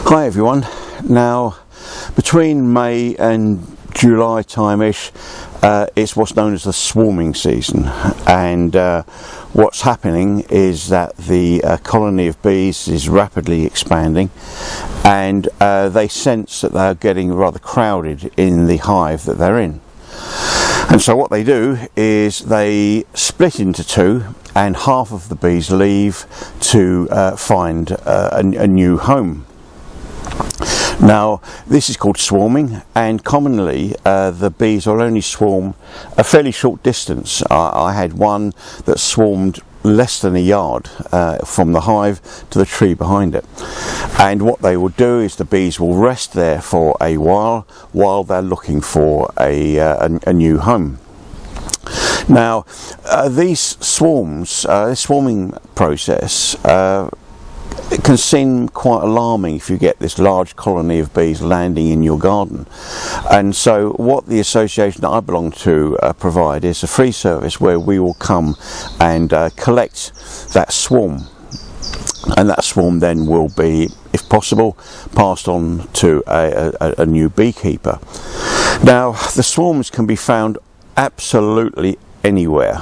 Hi everyone. Now, between May and July time-ish, it's what's known as the swarming season, and what's happening is that the colony of bees is rapidly expanding, and they sense that they're getting rather crowded in the hive that they're in. And so what they do is they split into two, and half of the bees leave to find a new home. Now, this is called swarming, and commonly the bees will only swarm a fairly short distance. I had one that swarmed less than a yard from the hive to the tree behind it. And what they will do is the bees will rest there for a while they're looking for a new home. Now, these swarms, this swarming process, it can seem quite alarming if you get this large colony of bees landing in your garden. And so what the association that I belong to provide is a free service where we will come and collect that swarm. And that swarm then will be, if possible, passed on to a new beekeeper. Now, the swarms can be found absolutely anywhere,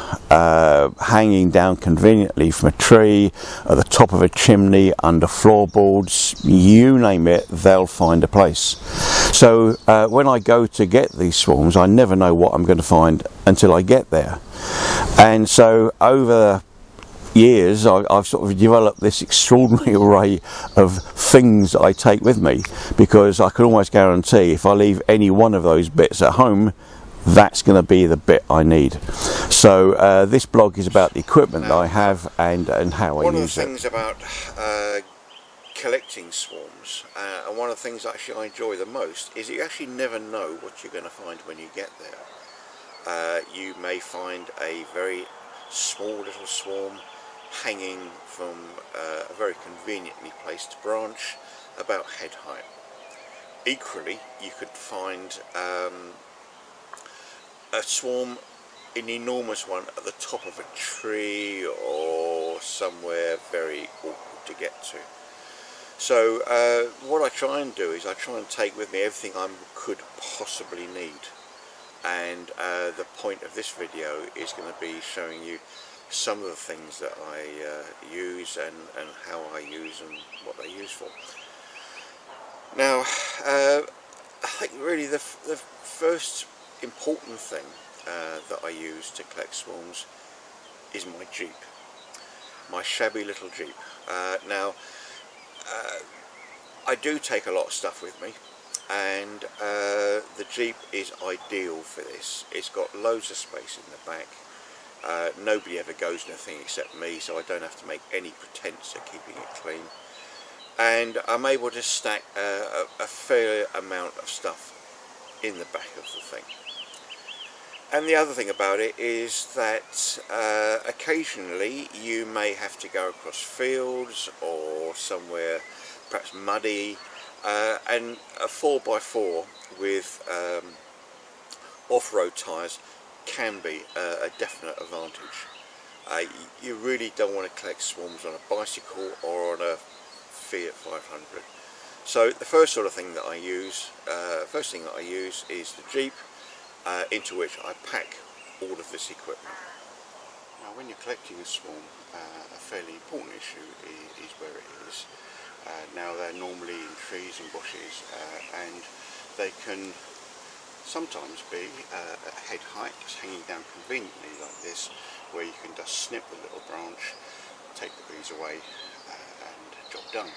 hanging down conveniently from a tree, at the top of a chimney, under floorboards, you name it, they'll find a place. So when I go to get these swarms, I never know what I'm going to find until I get there. And so over years I've sort of developed this extraordinary array of things that I take with me, because I can almost guarantee if I leave any one of those bits at home, that's going to be the bit I need. So this blog is about the equipment that I have and how I use it. One of the things about collecting swarms, and one of the things actually I enjoy the most, is you actually never know what you're going to find when you get there. You may find a very small little swarm hanging from a very conveniently placed branch about head height. Equally, you could find a swarm, an enormous one, at the top of a tree or somewhere very awkward to get to. So what I try and do is I try and take with me everything I could possibly need, and the point of this video is going to be showing you some of the things that I use and how I use and what they're used for. Now, I think really the first important thing that I use to collect swarms is my Jeep, my shabby little Jeep. Now, I do take a lot of stuff with me, and the Jeep is ideal for this. It's got loads of space in the back. Nobody ever goes anything except me, so I don't have to make any pretense of keeping it clean. And I'm able to stack a fair amount of stuff in the back of the thing. And the other thing about it is that occasionally you may have to go across fields or somewhere perhaps muddy, and a 4x4 with off-road tyres can be a definite advantage. You really don't want to collect swarms on a bicycle or on a Fiat 500. So the first thing that I use is the Jeep, into which I pack all of this equipment. Now, when you're collecting a swarm, a fairly important issue is where it is. Now, they're normally in trees and bushes, and they can sometimes be at head height, just hanging down conveniently like this, where you can just snip the little branch, take the bees away, and job done.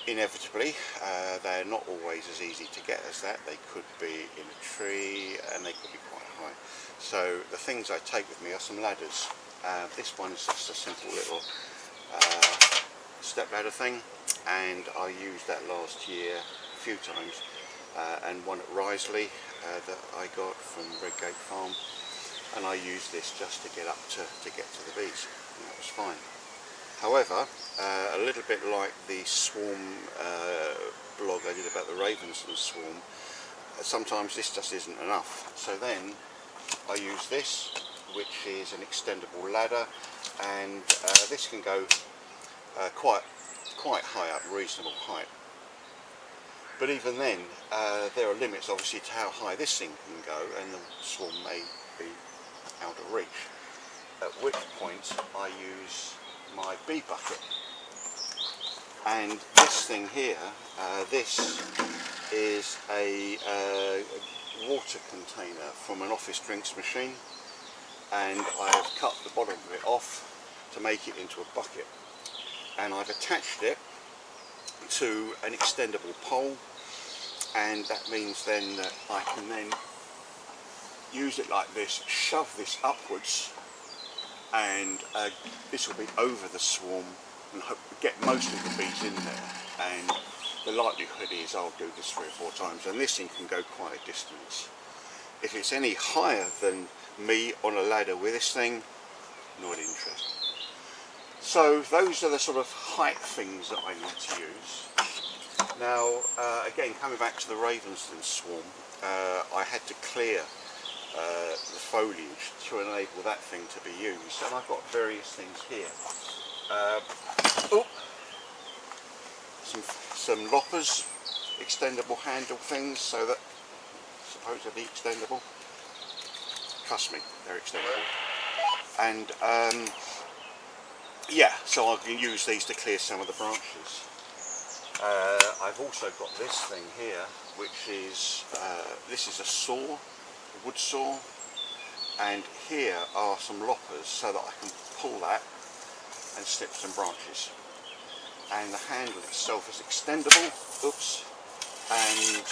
Inevitably, they're not always as easy to get as that. They could be in a tree and they could be quite high. So the things I take with me are some ladders. This one's just a simple little step ladder thing, and I used that last year a few times, and one at Risley that I got from Redgate Farm, and I used this just to get up to get to the bees, and that was fine. However, a little bit like the swarm blog I did about the ravens and swarm, sometimes this just isn't enough. So then I use this which is an extendable ladder, and this can go quite high up, reasonable height. But even then, there are limits obviously to how high this thing can go, and the swarm may be out of reach. At which point I use my bee bucket. And this thing here, this is a water container from an office drinks machine, and I have cut the bottom of it off to make it into a bucket, and I've attached it to an extendable pole, and that means then that I can then use it like this, shove this upwards, and this will be over the swarm and hope to get most of the bees in there. And the likelihood is I'll do this 3 or 4 times, and this thing can go quite a distance. If it's any higher than me on a ladder with this thing, not interested. So those are the sort of height things that I need to use. Now again, coming back to the Ravensden swarm, I had to clear the foliage to enable that thing to be used, and I've got various things here. Some loppers, extendable handle things, so that supposedly extendable. Trust me, they're extendable. And yeah, so I can use these to clear some of the branches. I've also got this thing here, which is this is a saw, a wood saw, and here are some loppers so that I can pull that and snip some branches. And the handle itself is extendable, and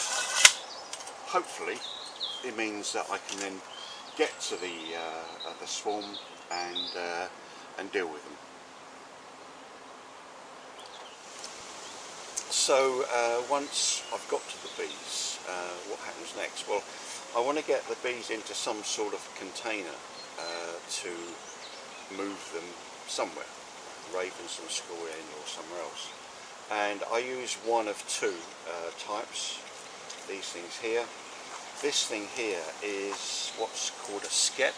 hopefully it means that I can then get to the swarm and deal with them. So once I've got to the bees, what happens next? Well, I want to get the bees into some sort of container to move them somewhere, Ravensden School End or somewhere else. And I use one of 2 types, these things here. This thing here is what's called a skep,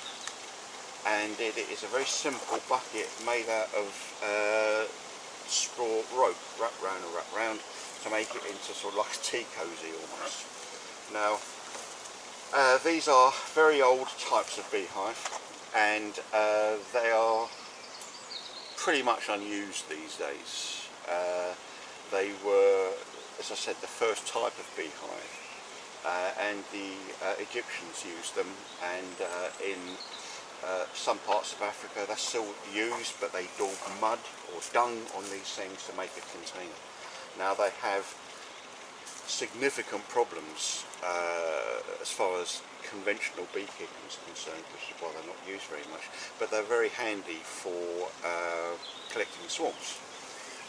and it is a very simple bucket made out of straw rope, wrap round to make it into sort of like a tea cosy almost. Now these are very old types of beehive, and they are pretty much unused these days. They were, as I said, the first type of beehive, and the Egyptians used them, and in some parts of Africa they're still used, but they daub mud or dung on these things to make a container. Now they have significant problems as far as conventional beekeeping is concerned, which is why they're not used very much, but they're very handy for collecting swarms.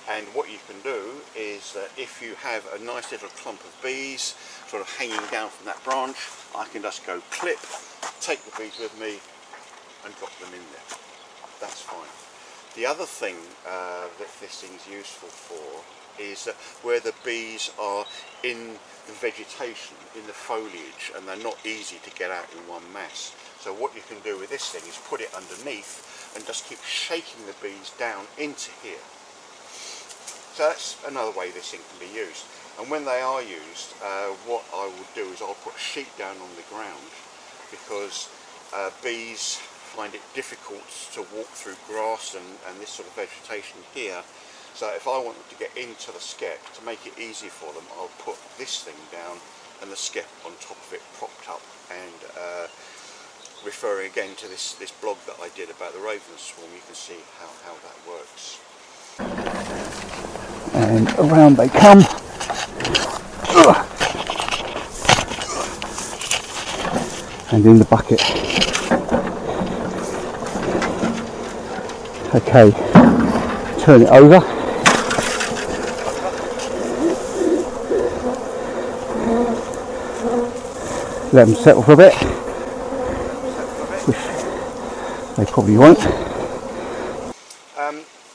And what you can do is that if you have a nice little clump of bees sort of hanging down from that branch, I can just go clip, take the bees with me and drop them in there. That's fine. The other thing that this thing's useful for is that where the bees are in the vegetation, in the foliage, and they're not easy to get out in one mass. So what you can do with this thing is put it underneath and just keep shaking the bees down into here. So that's another way this thing can be used. And when they are used, what I will do is I'll put a sheet down on the ground, because bees find it difficult to walk through grass and this sort of vegetation here. So if I want them to get into the skep, to make it easy for them, I'll put this thing down and the skep on top of it propped up. And referring again to this blog that I did about the raven swarm, you can see how that works. And around they come. And in the bucket. Okay, turn it over. Let them settle for a bit. They probably won't.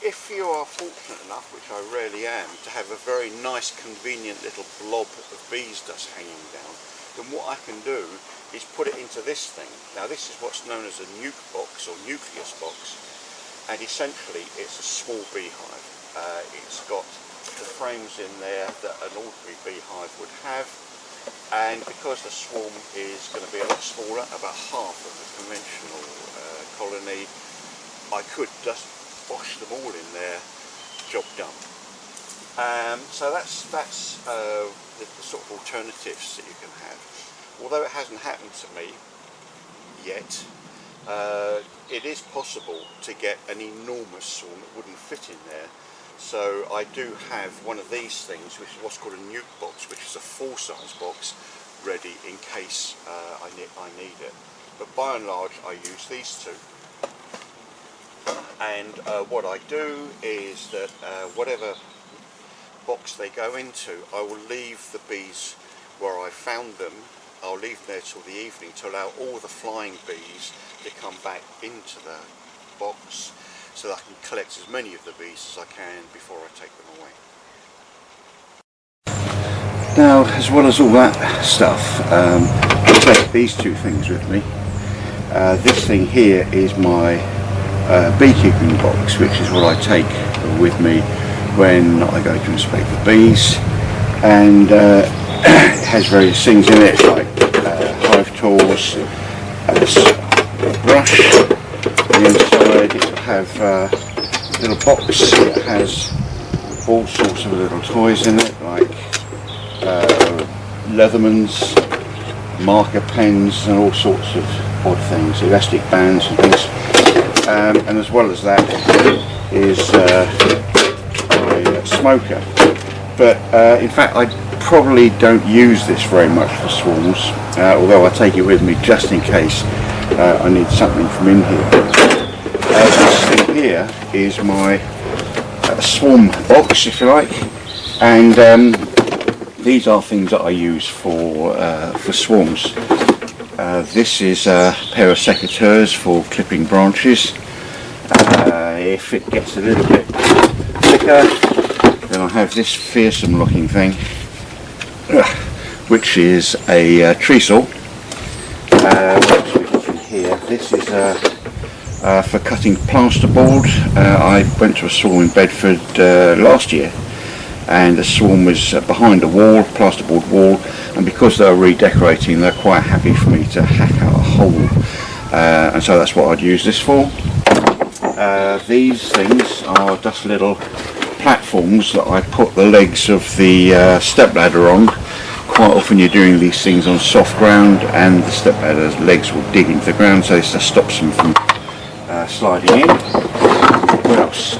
If you are fortunate enough, which I rarely am, to have a very nice convenient little blob of bees dust hanging down, then what I can do is put it into this thing. Now this is what's known as a nuke box or nucleus box, and essentially it's a small beehive. It's got the frames in there that an ordinary beehive would have, and because the swarm is going to be a lot smaller, about half of the conventional colony, I could just wash them all in there, job done. So that's the sort of alternatives that you can have. Although it hasn't happened to me yet, it is possible to get an enormous swarm that wouldn't fit in there. So I do have one of these things, which is what's called a nuke box, which is a full-size box, ready in case I need it. But by and large, I use these two. And what I do is that whatever box they go into, I will leave the bees where I found them. I'll leave them there till the evening to allow all the flying bees to come back into the box, so that I can collect as many of the bees as I can before I take them away. Now, as well as all that stuff, I take these two things with me. This thing here is my beekeeping box, which is what I take with me when I go to inspect the bees, and it has various things in it like hive tools, a brush. On the inside it will have a little box that has all sorts of little toys in it, like Leatherman's, marker pens and all sorts of odd things, elastic bands and things. And as well as that is a smoker. But in fact I probably don't use this very much for swarms, although I take it with me just in case I need something from in here. This thing here is my swarm box, if you like, and these are things that I use for swarms. This is a pair of secateurs for clipping branches. If it gets a little bit thicker, then I have this fearsome looking thing, which is a tree saw. Here, this is for cutting plasterboard. I went to a swarm in Bedford last year, and the swarm was behind a wall, plasterboard wall, and because they were redecorating, they're quite happy for me to hack out a hole, and so that's what I'd use this for. These things are just little platforms that I put the legs of the stepladder on. Quite often you're doing these things on soft ground, and the stepladder's legs will dig into the ground, so this just stops them from sliding in. What else?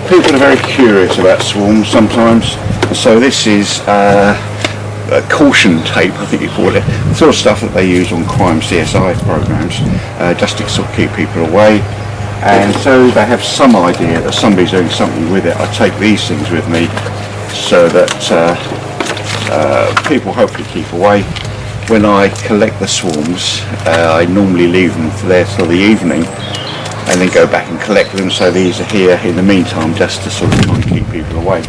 People are very curious about swarms sometimes, so this is caution tape, I think you call it, the sort of stuff that they use on crime CSI programs, just to sort of keep people away. And so they have some idea that somebody's doing something with it. I take these things with me so that people hopefully keep away. When I collect the swarms, I normally leave them there till the evening and then go back and collect them, so these are here in the meantime just to sort of try and keep people away.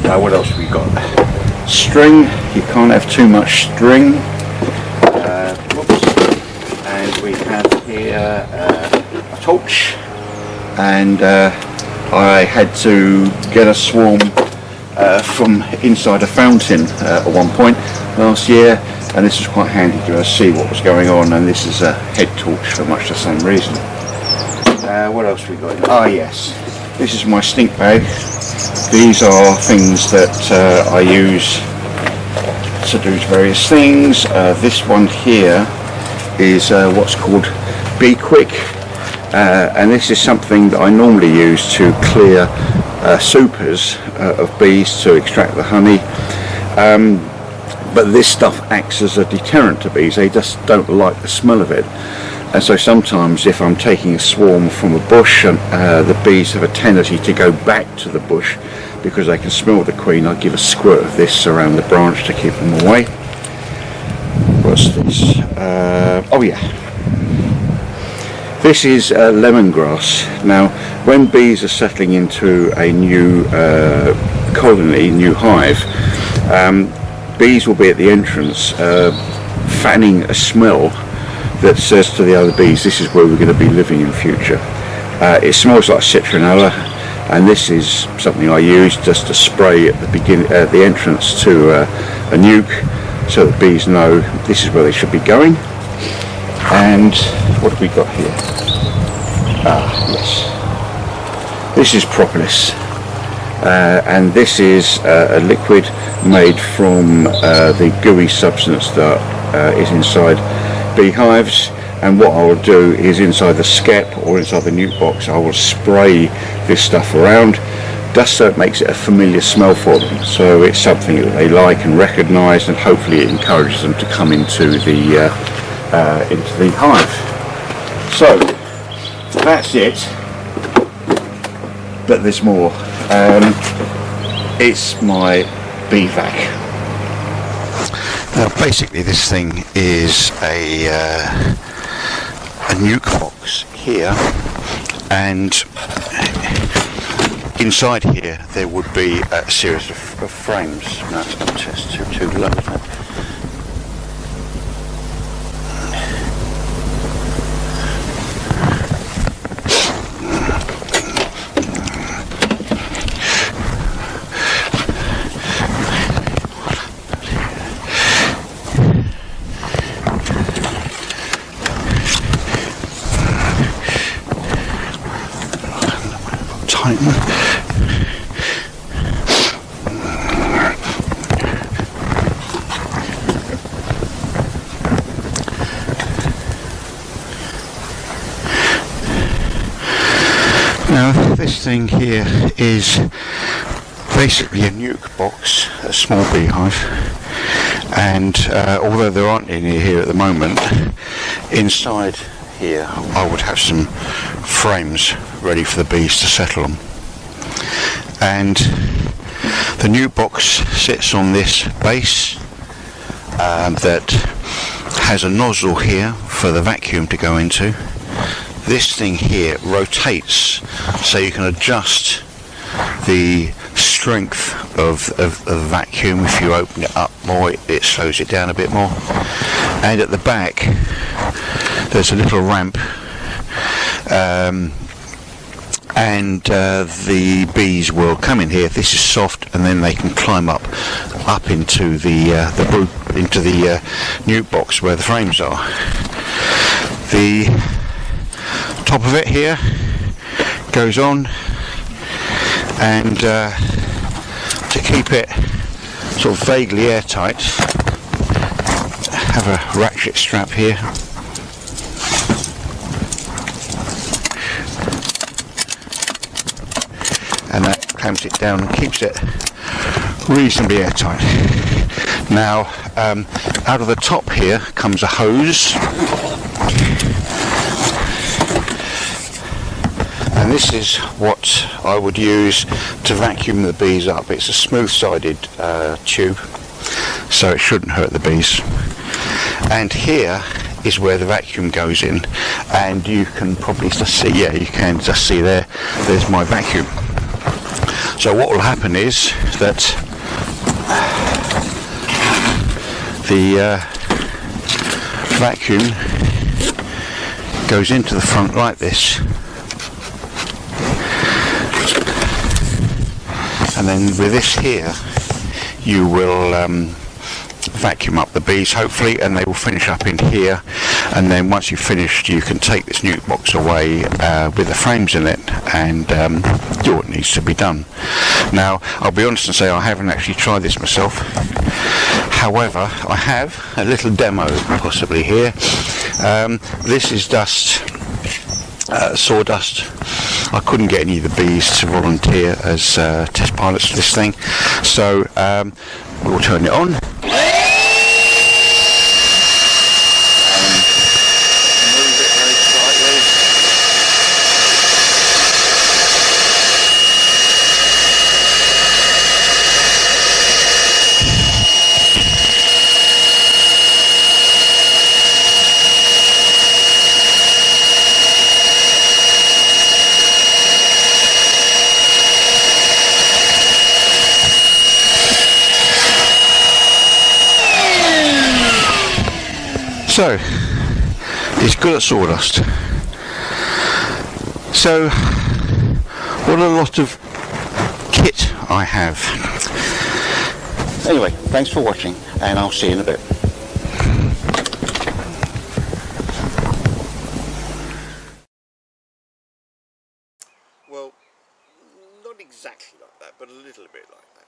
Now what else have we got? String. You can't have too much string. And we have here a torch, and I had to get a swarm from inside a fountain at one point last year, and this was quite handy to see what was going on, and this is a head torch for much the same reason. What else we got? Ah yes, this is my stink bag. These are things that I use to do various things. This one here is what's called Bee Quick, and this is something that I normally use to clear supers of bees to extract the honey. But this stuff acts as a deterrent to bees. They just don't like the smell of it, and so sometimes if I'm taking a swarm from a bush and the bees have a tendency to go back to the bush because they can smell the queen, I give a squirt of this around the branch to keep them away. What's this? Oh yeah, this is lemongrass. Now when bees are settling into a new colony, new hive, bees will be at the entrance fanning a smell that says to the other bees, this is where we're going to be living in future. It smells like citronella, and this is something I use just to spray at the beginning, the entrance to a nuke, so that bees know this is where they should be going. And what have we got here? Yes, this is propolis, and this is a liquid made from the gooey substance that is inside beehives. And what I will do is, inside the skep or inside the nuke box, I will spray this stuff around, just so it makes it a familiar smell for them, so it's something that they like and recognise, and hopefully it encourages them to come into the hive. So that's it, but there's more. It's my bee vac. Now basically this thing is a nuke box here, and inside here there would be a series of frames. No, it's too low. Now this thing here is basically a nuke box, a small beehive, and although there aren't any here at the moment, inside here I would have some frames ready for the bees to settle on. And the nuke box sits on this base that has a nozzle here for the vacuum to go into. This thing here rotates, so you can adjust the strength of the vacuum. If you open it up more, it slows it down a bit more. And at the back there's a little ramp, and the bees will come in here. This is soft, and then they can climb up into the nuke box where the frames are. The top of it here goes on, and to keep it sort of vaguely airtight, have a ratchet strap here, and that clamps it down and keeps it reasonably airtight. Now out of the top here comes a hose, and this is what I would use to vacuum the bees up. It's a smooth-sided tube, so it shouldn't hurt the bees. And here is where the vacuum goes in, and you can probably just see, yeah, you can just see there's my vacuum. So what will happen is that the vacuum goes into the front like this, and then with this here you will vacuum up the bees, hopefully, and they will finish up in here. And then once you've finished, you can take this nuke box away with the frames in it and do what needs to be done. Now I'll be honest and say I haven't actually tried this myself. However, I have a little demo possibly here. This is dust, sawdust. I couldn't get any of the bees to volunteer as test pilots for this thing, so we'll turn it on. So, it's good at sawdust. So, what a lot of kit I have. Anyway, thanks for watching, and I'll see you in a bit. Well, not exactly like that, but a little bit like that.